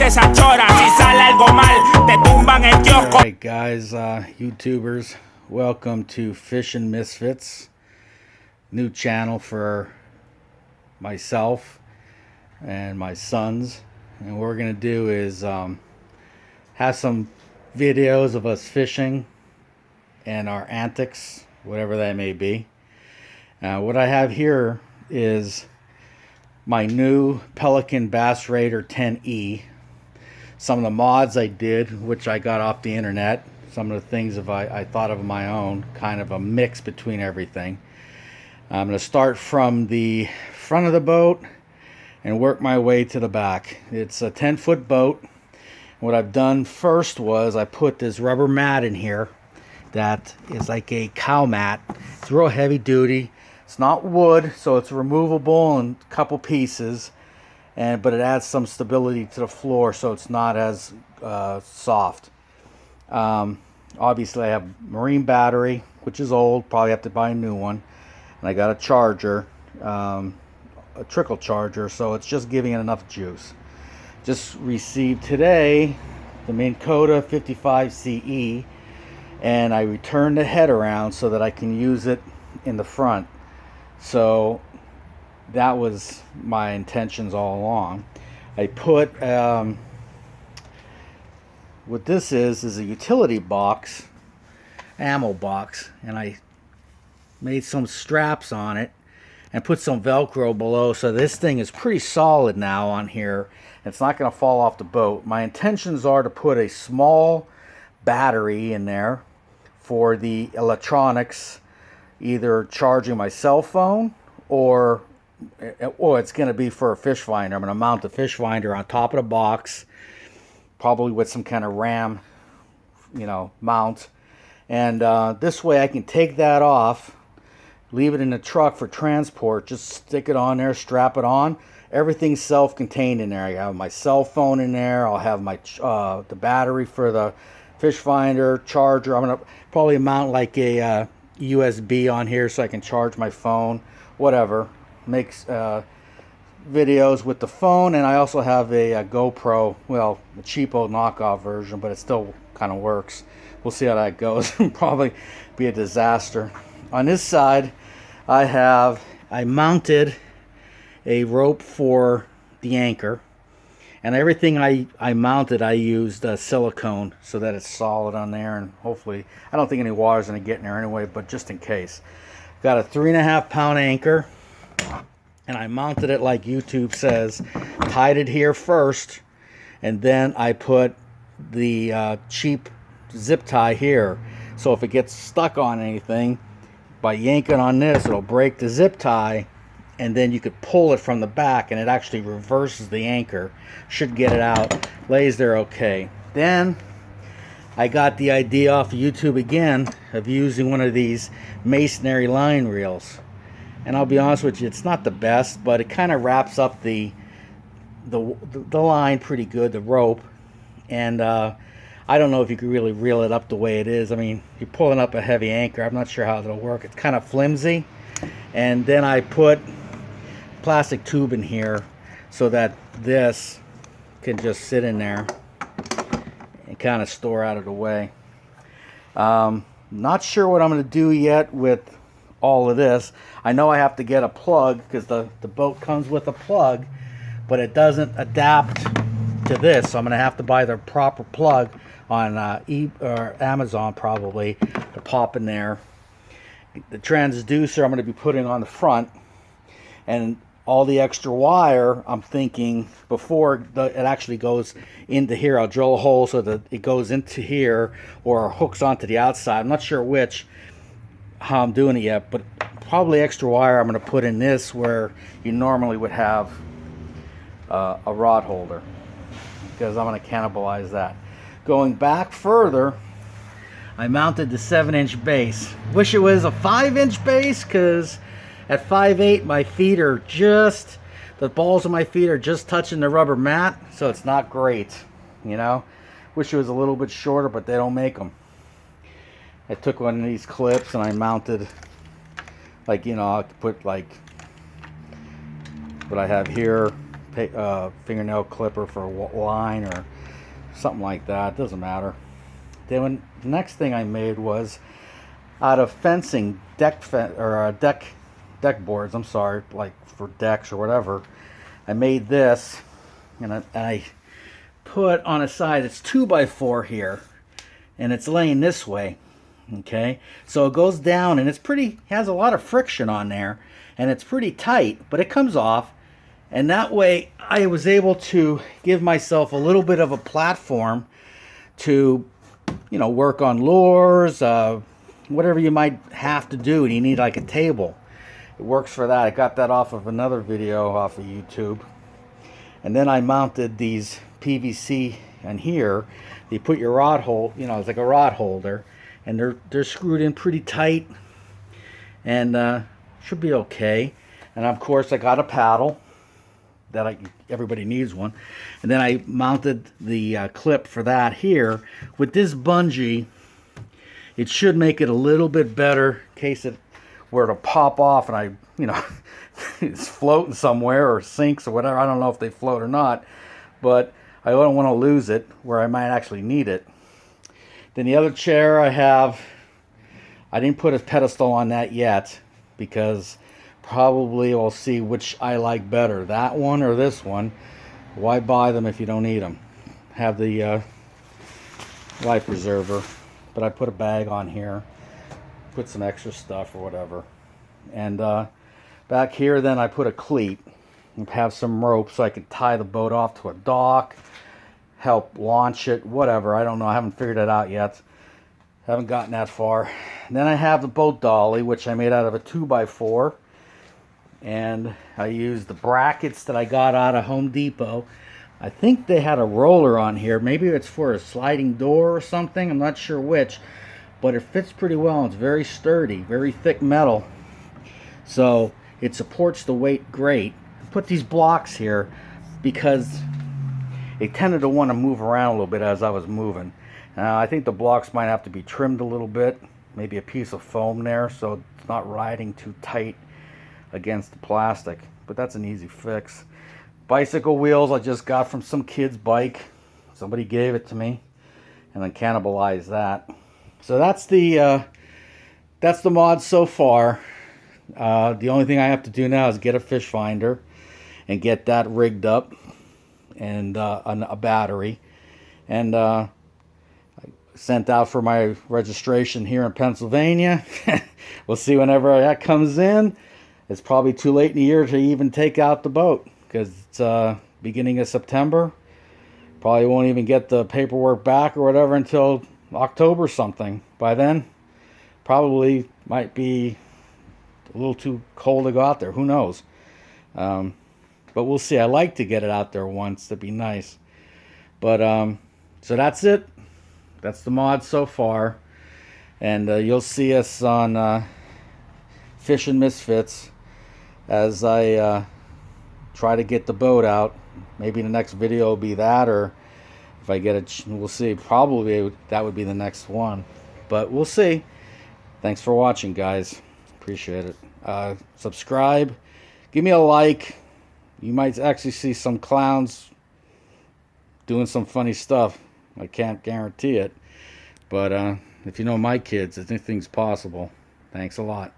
te esa chora. Si sale algo mal, te tumban el kiosco. Alright guys, YouTubers, welcome to Fishing Misfits, new channel for myself and my sons. And what we're going to do is have some videos of us fishing and our antics, whatever that may be. What I have here is my new Pelican Bass Raider 10E. Some of the mods I did, which I got off the internet. Some of the things I thought of my own, kind of a mix between everything. I'm going to start from the front of the boat and work my way to the back. It's a 10-foot boat. What I've done first was I put this rubber mat in here that is like a cow mat. It's real heavy duty. It's not wood, so it's removable in a couple pieces, but it adds some stability to the floor so it's not as soft. Obviously I have marine battery, which is old, probably have to buy a new one, and I got a charger, a trickle charger, so it's just giving it enough juice. Just received today the Minn Kota 55 CE, and I returned the head around so that I can use it in the front. So that was my intentions all along. I put what this is a utility box, ammo box, and I made some straps on it and put some Velcro below, so this thing is pretty solid now on here. It's not going to fall off the boat. My intentions are to put a small battery in there for the electronics, either charging my cell phone or it's going to be for a fish finder. I'm going to mount the fish finder on top of the box, probably with some kind of ram, mount. And this way I can take that off, leave it in the truck for transport, just stick it on there, strap it on. Everything's self-contained in there. I have my cell phone in there. I'll have my the battery for the fish finder, charger. I'm going to probably mount like a USB on here so I can charge my phone, whatever. Makes videos with the phone, and I also have a GoPro, well, a cheapo knockoff version, but it still kind of works. We'll see how that goes. Probably be a disaster. On this side, I mounted a rope for the anchor, and everything I mounted, I used silicone so that it's solid on there, and hopefully, I don't think any water's going to get in there anyway, but just in case. Got a 3.5 pound anchor, and I mounted it like YouTube says, tied it here first, and then I put the cheap zip tie here. So if it gets stuck on anything, by yanking on this, it'll break the zip tie, and then you could pull it from the back, and it actually reverses the anchor. Should get it out. Lays there okay. Then I got the idea off of YouTube again of using one of these masonry line reels. And I'll be honest with you, it's not the best, but it kind of wraps up the line pretty good, the rope. And I don't know if you could really reel it up the way it is. I mean, you're pulling up a heavy anchor. I'm not sure how it'll work. It's kind of flimsy. And then I put plastic tube in here so that this can just sit in there and kind of store out of the way. Not sure what I'm going to do yet with all of this. I know I have to get a plug because the boat comes with a plug, but it doesn't adapt to this, so I'm going to have to buy the proper plug on or Amazon probably to pop in there. The transducer I'm going to be putting on the front, and all the extra wire, I'm thinking before it actually goes into here, I'll drill a hole so that it goes into here or hooks onto the outside. I'm not sure how I'm doing it yet, but probably extra wire I'm going to put in this where you normally would have a rod holder, because I'm going to cannibalize that. Going back further, I mounted the 7-inch base. Wish it was a 5-inch base, because at 5'8", my feet are just, the balls of my feet are just touching the rubber mat, so it's not great, Wish it was a little bit shorter, but they don't make them. I took one of these clips and I mounted, I could put like what I have here, fingernail clipper for a line or something like that. It doesn't matter. Then the next thing I made was out of fencing deck boards. I'm sorry, like for decks or whatever. I made this, and I put on a side. It's 2x4 here, and it's laying this way. Okay, so it goes down, and it's pretty. Has a lot of friction on there, and it's pretty tight, but it comes off. And that way, I was able to give myself a little bit of a platform to, you know, work on lures, whatever you might have to do, and you need like a table. It works for that. I got that off of another video off of YouTube. And then I mounted these PVC in here. You put your rod hold, you know, it's like a rod holder, and they're screwed in pretty tight, and should be okay. And of course, I got a paddle. Everybody needs one. And then I mounted the clip for that here. With this bungee, it should make it a little bit better in case it were to pop off and I, you know, it's floating somewhere or sinks or whatever. I don't know if they float or not, but I don't want to lose it where I might actually need it. Then the other chair I didn't put a pedestal on that yet because probably we'll see which I like better, that one or this one. Why buy them if you don't need them? Have the life preserver, but I put a bag on here, put some extra stuff or whatever. And back here then I put a cleat and have some rope so I could tie the boat off to a dock, help launch it, whatever. I don't know, I haven't figured it out yet. Haven't gotten that far. And then I have the boat dolly, which I made out of a 2x4. And I used the brackets that I got out of Home Depot. I think they had a roller on here. Maybe it's for a sliding door or something. I'm not sure which. But it fits pretty well. It's very sturdy, very thick metal. So it supports the weight great. I put these blocks here because it tended to want to move around a little bit as I was moving. I think the blocks might have to be trimmed a little bit. Maybe a piece of foam there so it's not riding too tight against the plastic, but that's an easy fix. Bicycle wheels I just got from some kid's bike. Somebody gave it to me, and then cannibalized that. So that's the mod so far. The only thing I have to do now is get a fish finder and get that rigged up, and a battery, and I sent out for my registration here in Pennsylvania. We'll see whenever that comes in. It's probably too late in the year to even take out the boat because it's beginning of September. Probably won't even get the paperwork back or whatever until October something. By then, probably might be a little too cold to go out there. Who knows? But we'll see. I like to get it out there once. That'd be nice. But so that's it. That's the mod so far. And you'll see us on Fishing Misfits as I try to get the boat out. Maybe the next video will be that, or if I get it, we'll see. Probably that would be the next one, but we'll see. Thanks for watching, guys. Appreciate it. Subscribe, give me a like. You might actually see some clowns doing some funny stuff. I can't guarantee it, but if you know my kids, anything's possible. Thanks a lot.